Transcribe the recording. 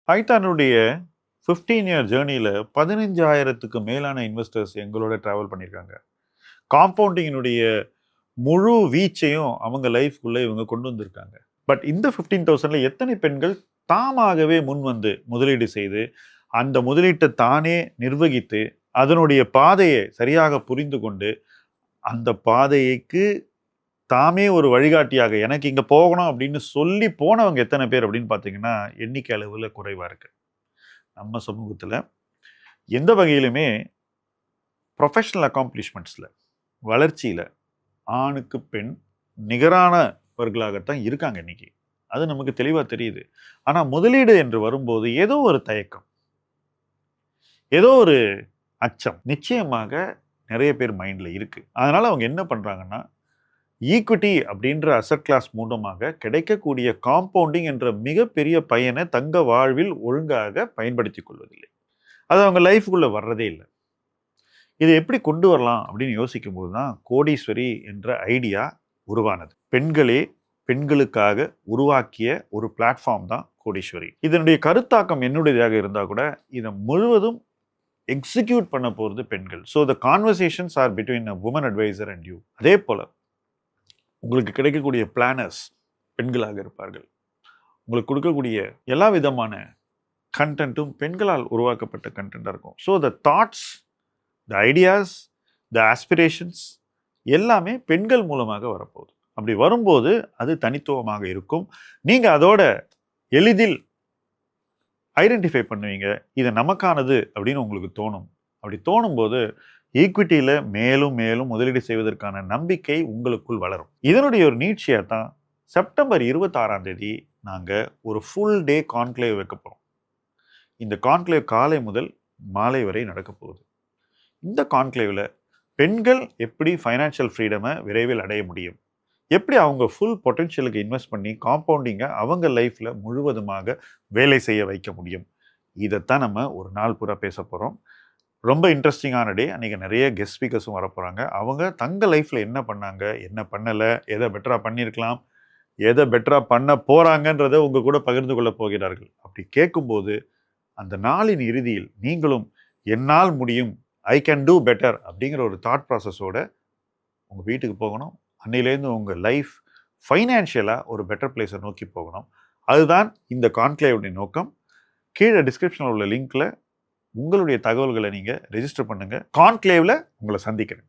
பைத்தானுடைய 15 year ஜேர்னியில் 15,000க்கு மேலான investors எங்களோட ட்ராவல் பண்ணியிருக்காங்க. காம்பவுண்டிங்கினுடைய முழு வீச்சையும் அவங்க லைஃப்குள்ளே இவங்க கொண்டு வந்திருக்காங்க. பட் இந்த 15,000ல எத்தனை பெண்கள் தாமாகவே முன் வந்து முதலீடு செய்து அந்த முதலீட்டை தானே நிர்வகித்து அதனுடைய பாதையை சரியாக புரிந்து கொண்டு அந்த பாதைக்கு தாமே ஒரு வழிகாட்டியாக எனக்கு இங்கே போகணும் அப்படின்னு சொல்லி போனவங்க எத்தனை பேர் அப்படின்னு பார்த்தீங்கன்னா எண்ணிக்கை அளவில் குறைவாக இருக்கு. நம்ம சமூகத்தில் எந்த வகையிலுமே ப்ரொஃபஷனல் அக்காம்ப்ளிஷ்மெண்ட்ஸில் வளர்ச்சியில் ஆணுக்கு பெண் நிகரானவர்களாகத்தான் இருக்காங்க இன்னைக்கு. அது நமக்கு தெளிவாக தெரியுது. ஆனால் முதலீடு என்று வரும்போது ஏதோ ஒரு தயக்கம், ஏதோ ஒரு அச்சம் நிச்சயமாக நிறைய பேர் மைண்டில் இருக்கு. அதனால அவங்க என்ன பண்ணுறாங்கன்னா ஈக்விட்டி அப்படின்ற அசட் கிளாஸ் மூலமாக கிடைக்கக்கூடிய காம்பவுண்டிங் என்ற மிகப்பெரிய பயனை தங்க வாழ்வில் ஒழுங்காக பயன்படுத்தி கொள்வதில்லை. அது அவங்க லைஃபுக்குள்ளே வர்றதே இல்லை. இதை எப்படி கொண்டு வரலாம் அப்படின்னு யோசிக்கும் போது தான் கோடீஸ்வரி என்ற ஐடியா உருவானது. பெண்களே பெண்களுக்காக உருவாக்கிய ஒரு பிளாட்ஃபார்ம் தான் கோடீஸ்வரி. இதனுடைய கருத்தாக்கம் என்னுடையதாக இருந்தால் கூட இதை முழுவதும் எக்ஸிக்யூட் பண்ண போகிறது பெண்கள். So the conversations are between a woman advisor and you. அதே போல் உங்களுக்கு கிடைக்கக்கூடிய பிளானர்ஸ் பெண்களாக இருப்பார்கள். உங்களுக்கு கொடுக்கக்கூடிய எல்லா விதமான கண்டென்ட்டும் பெண்களால் உருவாக்கப்பட்ட கண்டென்ட்டாக இருக்கும். So the thoughts, the ideas, the aspirations எல்லாமே பெண்கள் மூலமாக வரப்போகுது. அப்படி வரும்போது அது தனித்துவமாக இருக்கும். நீங்கள் அதோட எளிதில் ஐடென்டிஃபை பண்ணுவீங்க. இது நமக்கானது அப்படின்னு உங்களுக்கு தோணும். அப்படி தோணும்போது ஈக்விட்டியில் மேலும் மேலும் முதலீடு செய்வதற்கான நம்பிக்கை உங்களுக்குள் வளரும். இதனுடைய ஒரு நீட்சியாக தான் செப்டம்பர் 26 நாங்கள் ஒரு ஃபுல் டே கான்க்ளேவ் வைக்க போகிறோம். இந்த கான்க்ளேவ் காலை முதல் மாலை வரை நடக்க போகுது. இந்த கான்க்ளேவில் பெண்கள் எப்படி ஃபைனான்ஷியல் ஃப்ரீடமை விரைவில் அடைய முடியும், எப்படி அவங்க ஃபுல் பொட்டென்ஷியலுக்கு இன்வெஸ்ட் பண்ணி காம்பவுண்டிங்கை அவங்க லைஃப்பில் முழுவதுமாக வேலை செய்ய வைக்க முடியும், இதைத்தான் நம்ம ஒரு நாள் பூரா பேச போகிறோம். ரொம்ப இன்ட்ரெஸ்டிங்கான டே. அன்றைக்கி நிறைய கெஸ்ட் ஸ்பீக்கர்ஸும் வர போகிறாங்க. அவங்க தங்க லைஃப்பில் என்ன பண்ணாங்க, என்ன பண்ணலை, எதை பெட்டராக பண்ணியிருக்கலாம், எதை பெட்டராக பண்ண போகிறாங்கன்றதை உங்கள் கூட பகிர்ந்து கொள்ள போகிறார்கள். அப்படி கேட்கும்போது அந்த நாளின் இறுதியில் நீங்களும் என்னால் முடியும், ஐ கேன் டூ பெட்டர் அப்படிங்கிற ஒரு தாட் ப்ராசஸோட உங்கள் வீட்டுக்கு போகணும். அன்னையிலேருந்து உங்கள் லைஃப் ஃபைனான்ஷியலாக ஒரு பெட்டர் பிளேஸை நோக்கி போகணும். அதுதான் இந்த கான்க்ளேவுடைய நோக்கம். கீழே டிஸ்கிரிப்ஷனில் உள்ள லிங்க்கில் உங்களுடைய தகவல்களை நீங்கள் ரெஜிஸ்டர் பண்ணுங்கள். கான்க்ளேவில் உங்களை சந்திக்கிறேன்.